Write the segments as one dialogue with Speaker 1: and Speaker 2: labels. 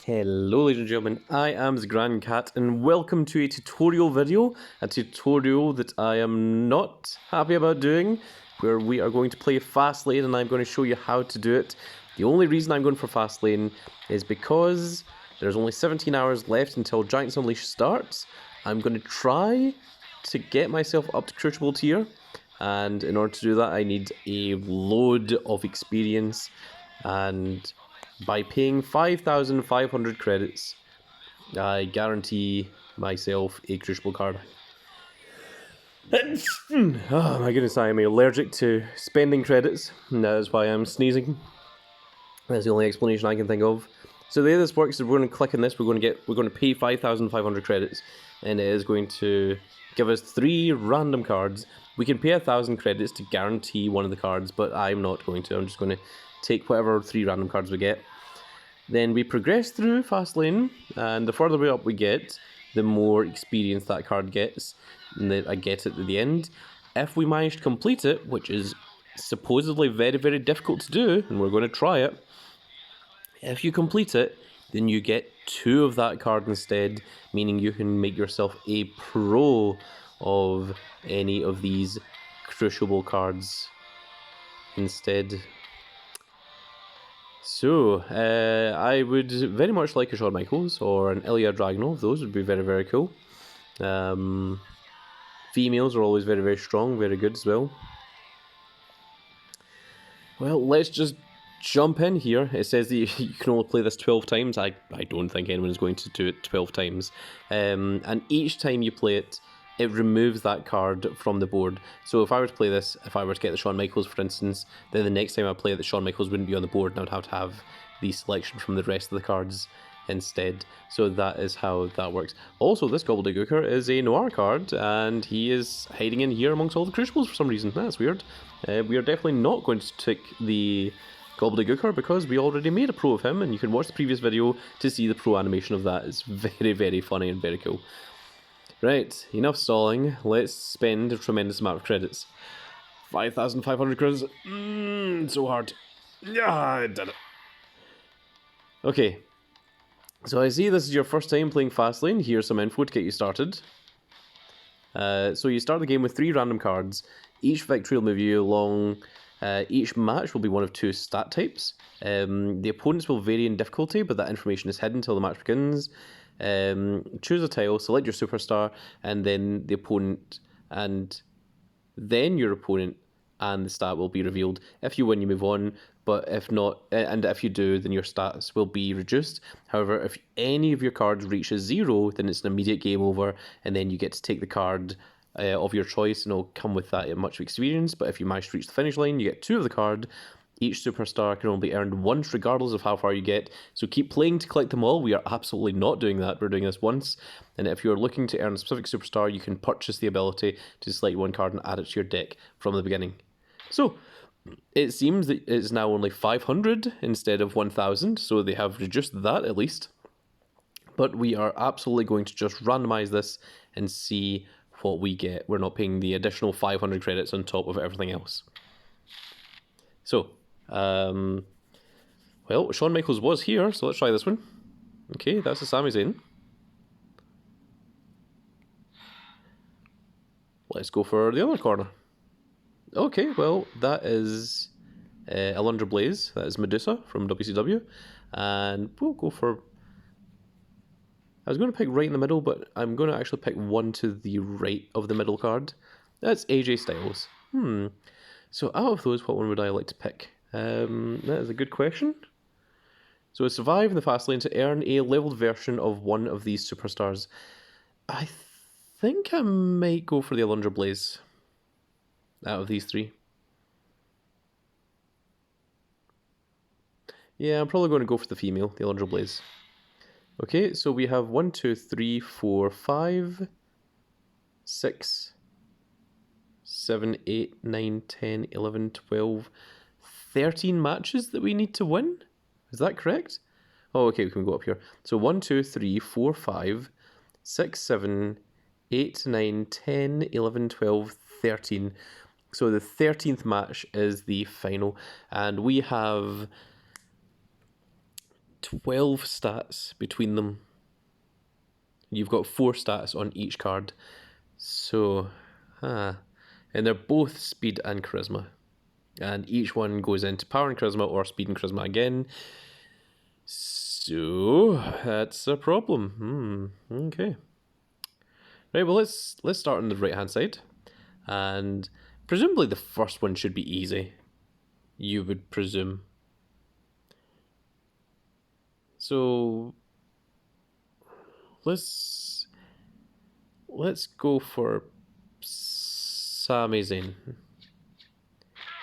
Speaker 1: Hello ladies and gentlemen, I am the Grand Cat and welcome to a tutorial video, a tutorial that I am not happy about doing, where we are going to play Fastlane and I'm going to show you how to do it. The only reason I'm going for Fastlane is because there's only 17 hours left until Giants Unleashed starts. I'm going to try to get myself up to Crucible tier, and in order to do that I need a load of experience, and by paying 5,500 credits, I guarantee myself a Crucible card. Oh my goodness, I am allergic to spending credits, and that is why I'm sneezing. That's the only explanation I can think of. So the way this works is we're going to click on this, we're going to pay 5,500 credits, and it is going to give us 3 random cards. We can pay 1,000 credits to guarantee one of the cards, but I'm not going to. I'm just going to take whatever 3 random cards we get. Then we progress through Fastlane, and the further way up we get, the more experience that card gets, and that I get it at the end. If we manage to complete it, which is supposedly very, very difficult to do, and we're going to try it, if you complete it, then you get 2 of that card instead, meaning you can make yourself a pro of any of these Crucible cards instead. So, I would very much like a Shawn Michaels or an Ilya Dragunov. Those would be very, very cool. Females are always very, very strong, very good as well. Well, let's just jump in here. It says that you can only play this 12 times. I don't think anyone is going to do it 12 times. And each time you play it, it removes that card from the board. So if I were to play this, if I were to get the Shawn Michaels, for instance, then the next time I play it, the Shawn Michaels wouldn't be on the board, and I'd have to have the selection from the rest of the cards instead. So that is how that works. Also, this Gobbledygooker is a Noir card, and he is hiding in here amongst all the Crucibles for some reason. That's weird. We are definitely not going to take the Gobbledygooker because we already made a pro of him, and you can watch the previous video to see the pro animation of that. It's very, very funny and very cool. Right, enough stalling. Let's spend a tremendous amount of credits. 5,500 credits. So hard. Yeah, I did it. Okay. So I see this is your first time playing Fastlane. Here's some info to get you started. So you start the game with 3 random cards. Each victory will move you along. Each match will be one of 2 stat types. The opponents will vary in difficulty, but that information is hidden until the match begins. Choose a tile, select your superstar, and then the opponent, and then your opponent and the stat will be revealed. If you win, you move on, but if not, and if you do, then your stats will be reduced. However, if any of your cards reaches 0, then it's an immediate game over, and then you get to take the card of your choice, and it'll come with that much experience. But if you manage to reach the finish line, you get 2 of the card. Each superstar can only be earned once regardless of how far you get, so keep playing to collect them all. We are absolutely not doing that, we're doing this once. And if you're looking to earn a specific superstar, you can purchase the ability to select 1 card and add it to your deck from the beginning. So, it seems that it's now only 500 instead of 1,000, so they have reduced that at least. But we are absolutely going to just randomize this and see what we get. We're not paying the additional 500 credits on top of everything else. So, well, Shawn Michaels was here, so let's try this one. Okay, that's a Sami Zayn. Let's go for the other corner. Okay, well, that is Alundra Blaze. That is Medusa from WCW. And we'll go for... I was going to pick right in the middle, but I'm going to actually pick one to the right of the middle card. That's AJ Styles. So out of those, what one would I like to pick? That is a good question. So survive in the Fastlane to earn a leveled version of one of these superstars. I think I might go for the Alundra Blaze out of these 3. Yeah, I'm probably going to go for the female, the Alundra Blaze. Okay, so we have 1, 2, 3, 4, 5, 6, 7, 8, 9, 10, 11, 12, 13 matches that we need to win? Is that correct? Oh, okay, we can go up here. So 1, 2, 3, 4, 5, 6, 7, 8, 9, 10, 11, 12, 13. So the 13th match is the final. And we have 12 stats between them. You've got 4 stats on each card. So, and they're both speed and charisma. And each one goes into power and charisma or speed and charisma again. So, that's a problem. Okay. Right, well, let's start on the right-hand side. And presumably the first one should be easy. You would presume. So, let's go for Sami Zayn.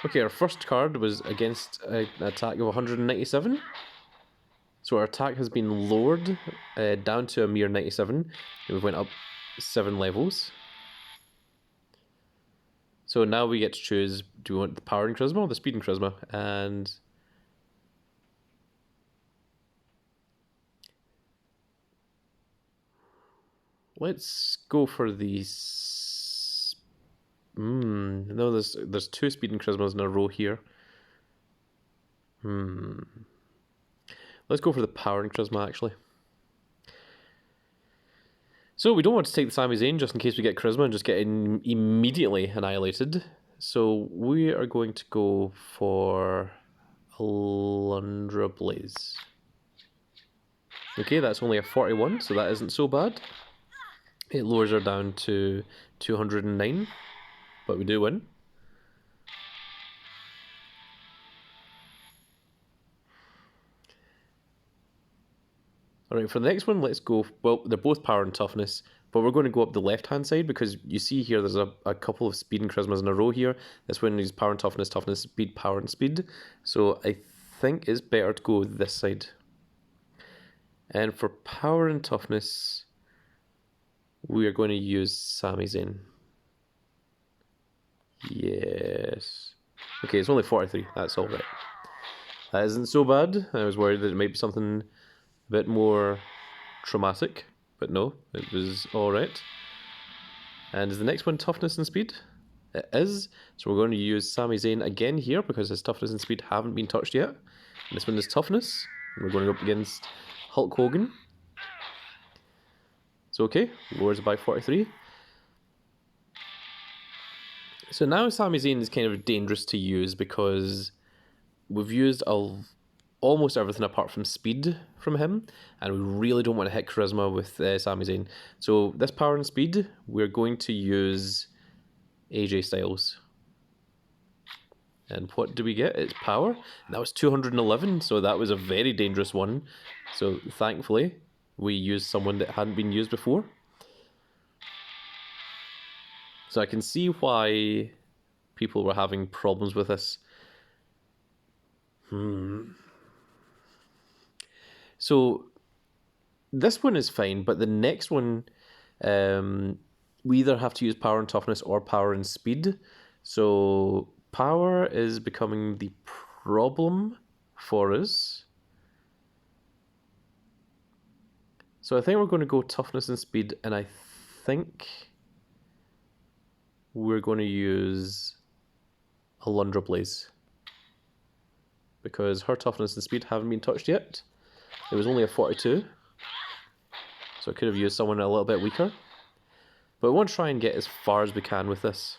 Speaker 1: Okay, our first card was against an attack of 197. So our attack has been lowered down to a mere 97. We went up 7 levels. So now we get to choose, do we want the power and charisma or the speed and charisma? And let's go for these. No, there's 2 speed and charismas in a row here. Let's go for the power and charisma, actually. So we don't want to take the Sami Zayn just in case we get charisma and just get immediately annihilated. So we are going to go for Alundra Blaze. Okay, that's only a 41, so that isn't so bad. It lowers her down to 209, but we do win. Alright, for the next one, let's go... Well, they're both power and toughness, but we're going to go up the left-hand side because you see here there's a couple of speed and charismas in a row here. This one is power and toughness, toughness, speed, power and speed. So I think it's better to go this side. And for power and toughness, we are going to use Sami Zayn. Yes. Okay, it's only 43. That's all right. That isn't so bad. I was worried that it might be something a bit more traumatic, but no, it was alright. And is the next one toughness and speed? It is. So we're going to use Sami Zayn again here because his toughness and speed haven't been touched yet. And this one is toughness. We're going up against Hulk Hogan. So okay, lowers it by 43. So now Sami Zayn is kind of dangerous to use because we've used almost everything apart from speed from him, and we really don't want to hit charisma with Sami Zayn. So this power and speed, we're going to use AJ Styles. And what do we get? It's power. And that was 211, so that was a very dangerous one. So thankfully, we used someone that hadn't been used before. So I can see why people were having problems with this. So this one is fine, but the next one, we either have to use power and toughness or power and speed. So power is becoming the problem for us. So I think we're going to go toughness and speed, and I think we're going to use Alundra Blaze because her toughness and speed haven't been touched yet. It was only a 42, so I could have used someone a little bit weaker. But we want to try and get as far as we can with this.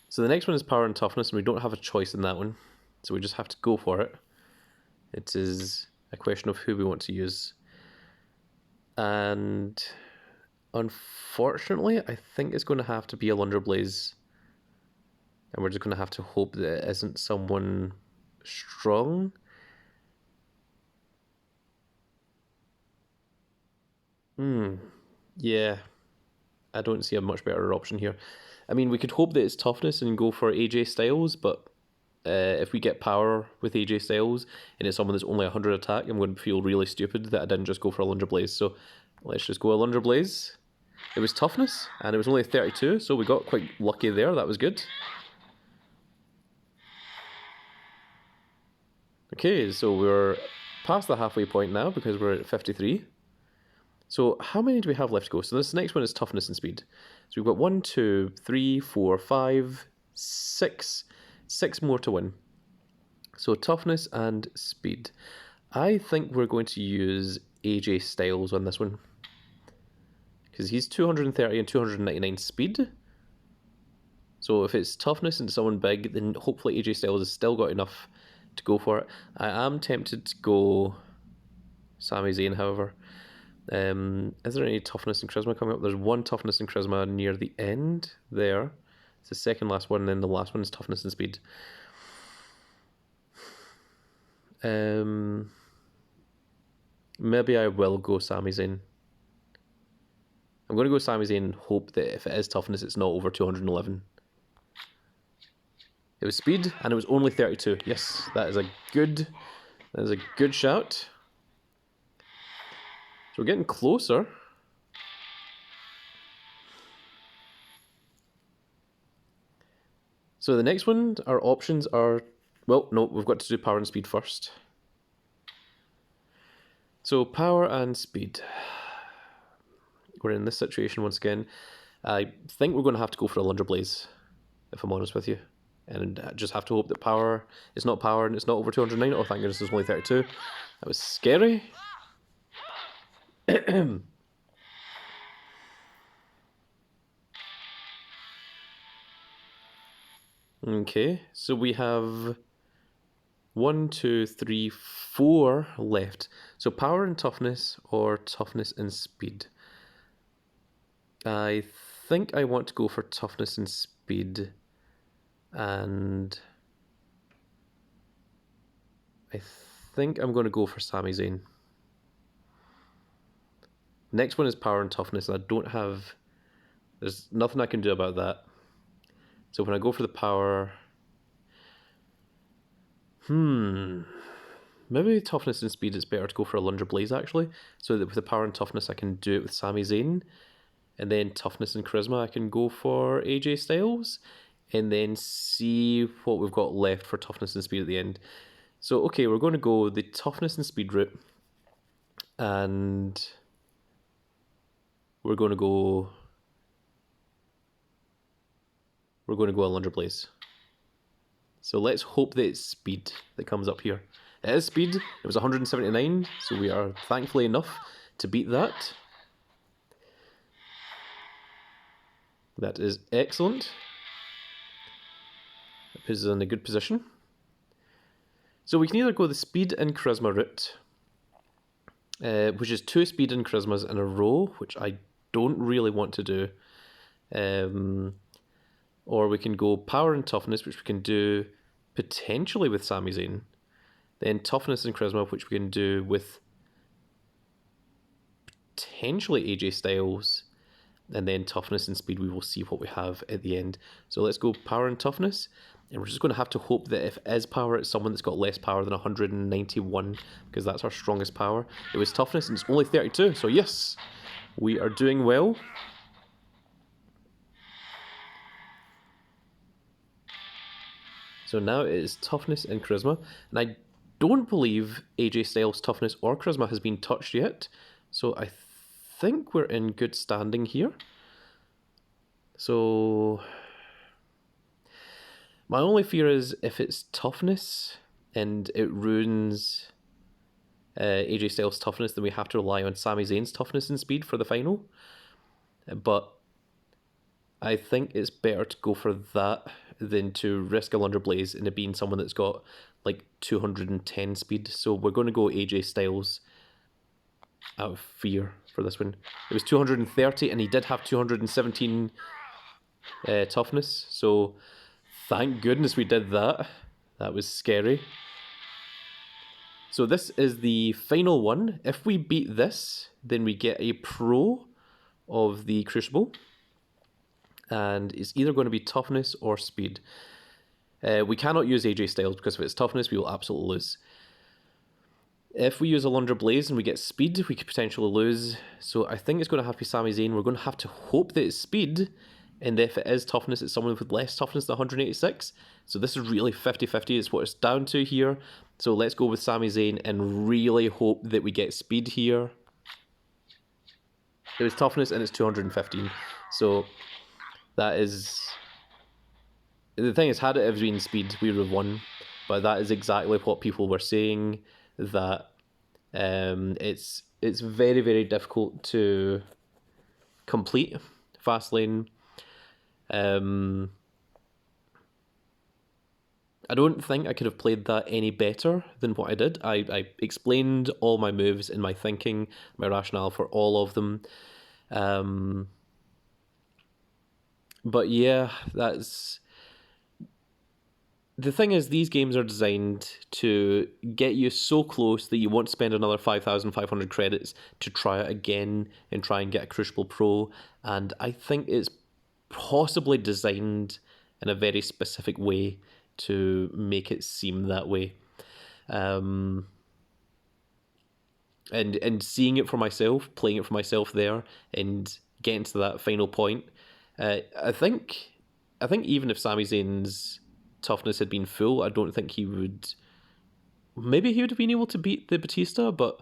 Speaker 1: So the next one is power and toughness, and we don't have a choice in that one. So we just have to go for it. It is a question of who we want to use. And unfortunately, I think it's going to have to be Alundra Blaze. And we're just going to have to hope that it isn't someone strong. Yeah. I don't see a much better option here. I mean, we could hope that it's toughness and go for AJ Styles, but if we get power with AJ Styles and it's someone that's only 100 attack, I'm going to feel really stupid that I didn't just go for Alundra Blaze. So let's just go Alundra Blaze. It was toughness, and it was only 32, so we got quite lucky there. That was good. Okay, so we're past the halfway point now because we're at 53. So how many do we have left to go? So this next one is toughness and speed. So we've got 1, 2, 3, 4, 5, 6. 6 more to win. So toughness and speed. I think we're going to use AJ Styles on this one, because he's 230 and 299 speed. So if it's toughness and someone big, then hopefully AJ Styles has still got enough to go for it. I am tempted to go Sami Zayn, however. Is there any toughness and charisma coming up? There's one toughness and charisma near the end there. It's the second last one, and then the last one is toughness and speed. Maybe I will go Sami Zayn. I'm going to go Sami Zayn, hope that if it is toughness, it's not over 211. It was speed, and it was only 32. Yes, that is a good shout. So we're getting closer. So the next one, our options are... Well, no, we've got to do power and speed first. So power and speed. We're in this situation once again. I think we're going to have to go for a Lunder Blaze, if I'm honest with you. And I just have to hope that power is not power and it's not over 209. Oh, thank goodness it's only 32. That was scary. Okay, so we have 1, 2, 3, 4 left. So power and toughness, or toughness and speed. I think I want to go for toughness and speed, and I think I'm going to go for Sami Zayn. Next one is power and toughness, and I don't have... There's nothing I can do about that. So when I go for the power... Maybe toughness and speed, it's better to go for a Lunder Blaze, actually. So that with the power and toughness, I can do it with Sami Zayn. And then toughness and charisma, I can go for AJ Styles. And then see what we've got left for toughness and speed at the end. So, okay, we're going to go the toughness and speed route. And we're going to go a Lunder Blaze. So let's hope that it's speed that comes up here. It is speed. It was 179, so we are thankfully enough to beat that. That is excellent. That puts us in a good position. So we can either go the speed and charisma route, which is 2 speed and charismas in a row, which I don't really want to do. Or we can go power and toughness, which we can do potentially with Sami Zayn. Then toughness and charisma, which we can do with potentially AJ Styles. And then toughness and speed, we will see what we have at the end. So let's go power and toughness. And we're just going to have to hope that if it is power, it's someone that's got less power than 191, because that's our strongest power. It was toughness, and it's only 32. So yes, we are doing well. So now it is toughness and charisma. And I don't believe AJ Styles' toughness or charisma has been touched yet. So I think we're in good standing here. So my only fear is if it's toughness and it ruins AJ Styles' toughness, then we have to rely on Sami Zayn's toughness and speed for the final. But I think it's better to go for that than to risk a Lunder Blaze and it being someone that's got like 210 speed. So we're going to go AJ Styles out of fear for this one. It was 230 and he did have 217 toughness. So thank goodness we did that. That was scary. So this is the final one. If we beat this, then we get a pro of the Crucible. And it's either going to be toughness or speed. We cannot use AJ Styles because if it's toughness, we will absolutely lose. If we use a Lunder Blaze and we get speed, we could potentially lose. So I think it's going to have to be Sami Zayn. We're going to have to hope that it's speed. And if it is toughness, it's someone with less toughness than 186. So this is really 50-50. It's what it's down to here. So let's go with Sami Zayn and really hope that we get speed here. It was toughness and it's 215. So that is... The thing is, had it have been speed, we would have won. but that is exactly what people were saying, that it's very, very difficult to complete Fastlane. I don't think I could have played that any better than what I did. I explained all my moves and my thinking, my rationale for all of them. But yeah, that's... The thing is, these games are designed to get you so close that you want to spend another 5,500 credits to try it again and try and get a Crucible Pro. And I think it's possibly designed in a very specific way to make it seem that way. And seeing it for myself, playing it for myself there, and getting to that final point, I think even if Sami Zayn's toughness had been full, I don't think he would. Maybe he would have been able to beat the Batista, but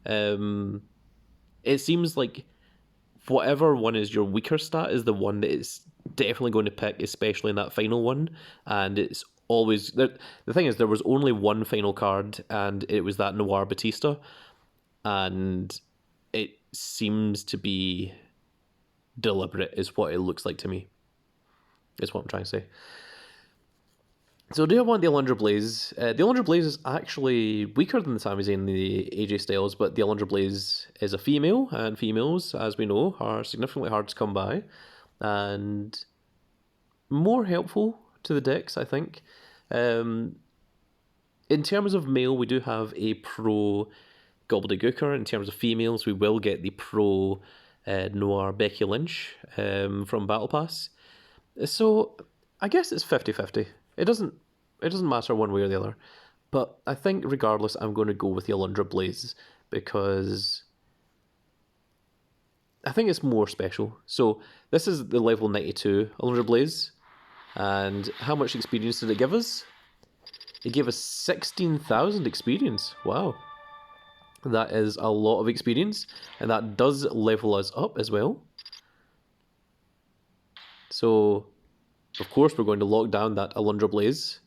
Speaker 1: it seems like whatever one is your weaker stat is the one that is definitely going to pick, especially in that final one. And it's always the thing is, there was only one final card, and it was that Noir Batista, and it seems to be deliberate, is what it looks like to me. Is what I'm trying to say. So do I want the Alundra Blaze? The Alundra Blaze is actually weaker than the Sami Zayn and the AJ Styles, but the Alundra Blaze is a female, and females, as we know, are significantly hard to come by, and more helpful to the decks, I think. In terms of male, we do have a pro Gobbledygooker. In terms of females, we will get the pro Noir Becky Lynch from Battle Pass. So I guess it's 50-50. It doesn't matter one way or the other. But I think regardless, I'm going to go with the Alundra Blaze because I think it's more special. So this is the level 92 Alundra Blaze. And how much experience did it give us? It gave us 16,000 experience. Wow. That is a lot of experience. And that does level us up as well. So, of course, we're going to lock down that Alundra Blaze,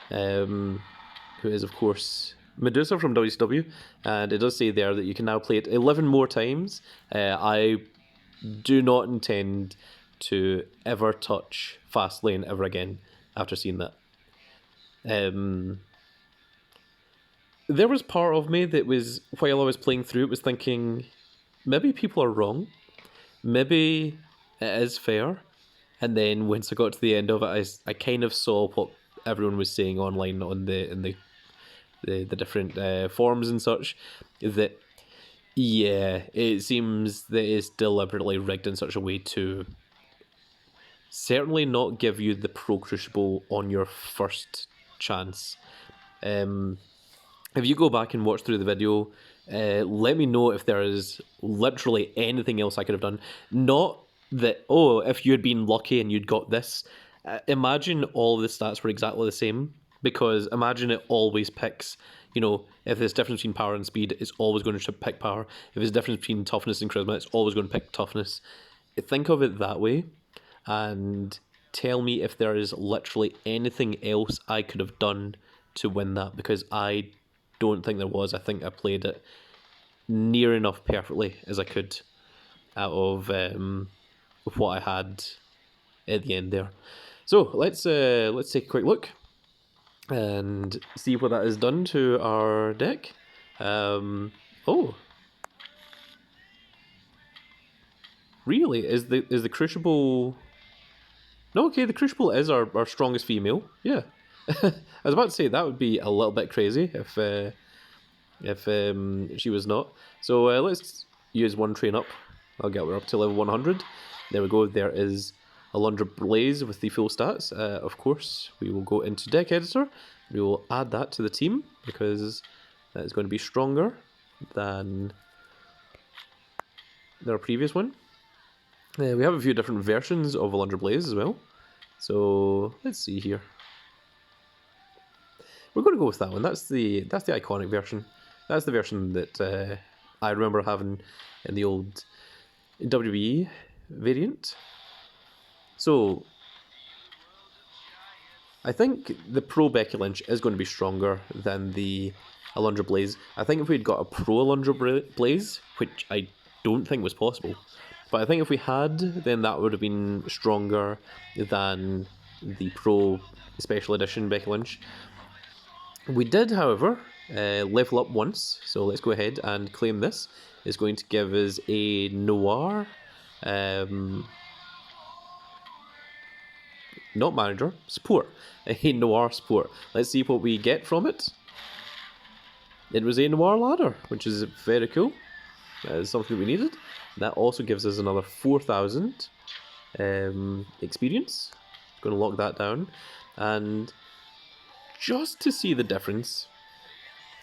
Speaker 1: who is, of course, Medusa from WCW. And it does say there that you can now play it 11 more times. I do not intend to ever touch Fastlane ever again after seeing that. There was part of me that was, while I was playing through it, was thinking, maybe people are wrong. Maybe it is fair. And then once I got to the end of it, I kind of saw what everyone was saying online on the different forums and such, that yeah, it seems that it's deliberately rigged in such a way to certainly not give you the Pro Crucible on your first chance. If you go back and watch through the video, let me know if there is literally anything else I could have done. Not that, oh, if you had been lucky and you'd got this. Imagine all the stats were exactly the same, because imagine it always picks, you know, if there's difference between power and speed, it's always going to pick power. If there's difference between toughness and charisma, it's always going to pick toughness. Think of it that way, and tell me if there is literally anything else I could have done to win that, because I don't think there was. I think I played it near enough perfectly as I could out of what I had at the end there. So let's take a quick look and see what that has done to our deck. Oh, really? Is the Crucible? No, okay, the Crucible is our strongest female. Yeah, I was about to say that would be a little bit crazy if she was not. So let's use one train up. I'll get her up to level 100. There we go. There is Alundra Blaze with the full stats. Of course, we will go into deck editor. We will add that to the team because that is going to be stronger than our previous one. We have a few different versions of Alundra Blaze as well. So let's see here. We're going to go with that one. That's the iconic version. That's the version that I remember having in the old WWE variant. So I think the Pro Becky Lynch is going to be stronger than the Alundra Blaze. I think if we'd got a Pro Alundra Blaze, which I don't think was possible, but I think if we had, then that would have been stronger than the Pro Special Edition Becky Lynch. We did, however, level up once, so let's go ahead and claim this. It's going to give us a Noir, not manager, support. A Noir support. Let's see what we get from it. It was a Noir ladder, which is very cool. That is something we needed. That also gives us another 4,000 experience. Going to lock that down. And just to see the difference,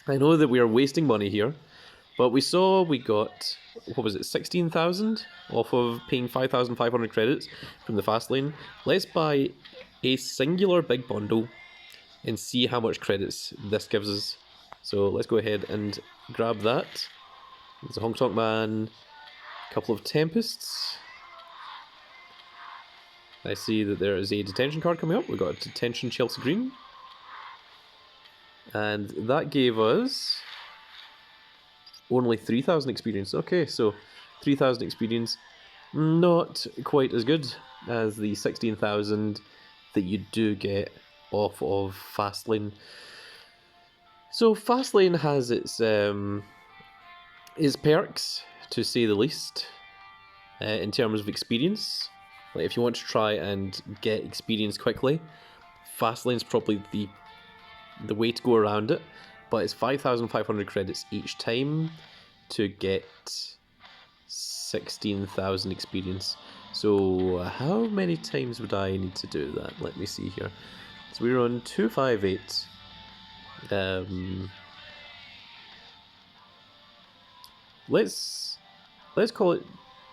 Speaker 1: I know that we are wasting money here, but we saw we got, what was it, 16,000 off of paying 5,500 credits from the Fastlane. Let's buy a singular big bundle and see how much credits this gives us. So let's go ahead and grab that. There's a Honk Tonk Man, a couple of Tempests. I see that there is a detention card coming up. We got a detention Chelsea Green. And that gave us only 3,000 experience. Okay, so 3,000 experience, not quite as good as the 16,000 that you do get off of Fastlane. So Fastlane has its perks, to say the least, in terms of experience. Like if you want to try and get experience quickly, Fastlane's probably the way to go around it. But it's 5,500 credits each time to get 16,000 experience. So how many times would I need to do that? Let me see here. So we're on 258. Let's call it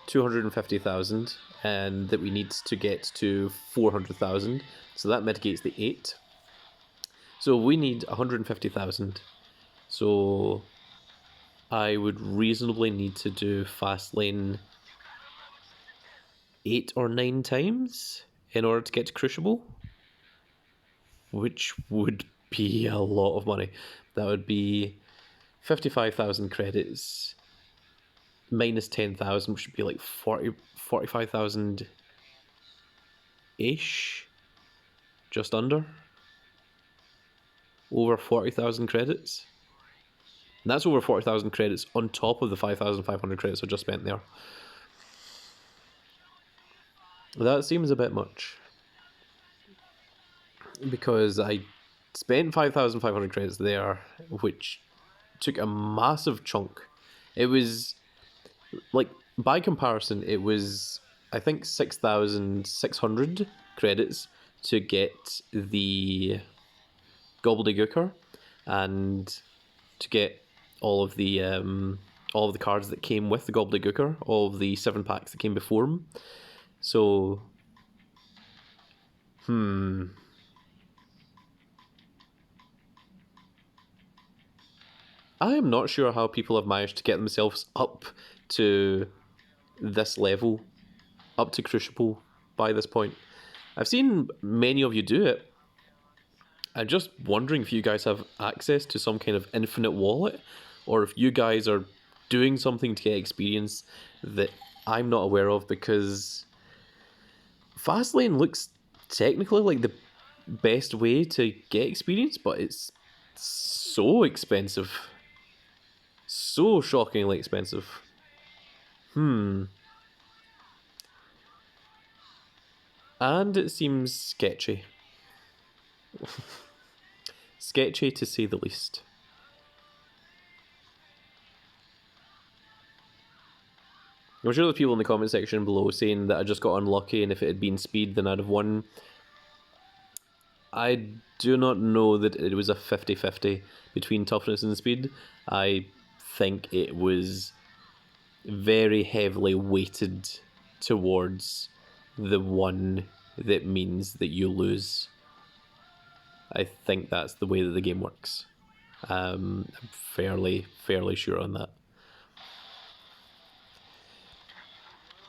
Speaker 1: 250,000, and that we need to get to 400,000. So that mitigates the 8. So we need 150,000. So I would reasonably need to do Fastlane 8 or 9 times in order to get to Crucible, which would be a lot of money. That would be 55,000 credits minus 10,000, which would be like 45,000-ish, just under. Over 40,000 credits. And that's over 40,000 credits on top of the 5,500 credits I just spent there. That seems a bit much, because I spent 5,500 credits there, which took a massive chunk. It was, like, by comparison, it was, I think, 6,600 credits to get the Gobbledygooker and to get all of the cards that came with the Gobbledygooker, all of the 7 packs that came before him. So, I am not sure how people have managed to get themselves up to this level, up to Crucible by this point. I've seen many of you do it. I'm just wondering if you guys have access to some kind of infinite wallet, or if you guys are doing something to get experience that I'm not aware of, because Fastlane looks technically like the best way to get experience, but it's so expensive. So shockingly expensive. And it seems sketchy. Sketchy to say the least. I'm sure there's people in the comment section below saying that I just got unlucky, and if it had been speed then I'd have won. I do not know that it was a 50-50 between toughness and speed. I think it was very heavily weighted towards the one that means that you lose. I think that's the way that the game works. I'm fairly sure on that.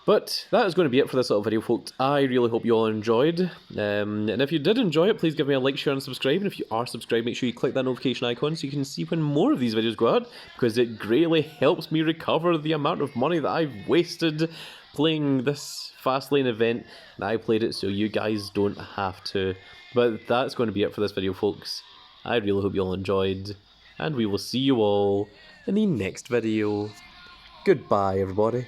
Speaker 1: But that is going to be it for this little video, folks. I really hope you all enjoyed. And if you did enjoy it, please give me a like, share, and subscribe. And if you are subscribed, make sure you click that notification icon so you can see when more of these videos go out, because it greatly helps me recover the amount of money that I've wasted playing this Fastlane event. And I played it so you guys don't have to. But that's going to be it for this video, folks. I really hope you all enjoyed, and we will see you all in the next video. Goodbye, everybody.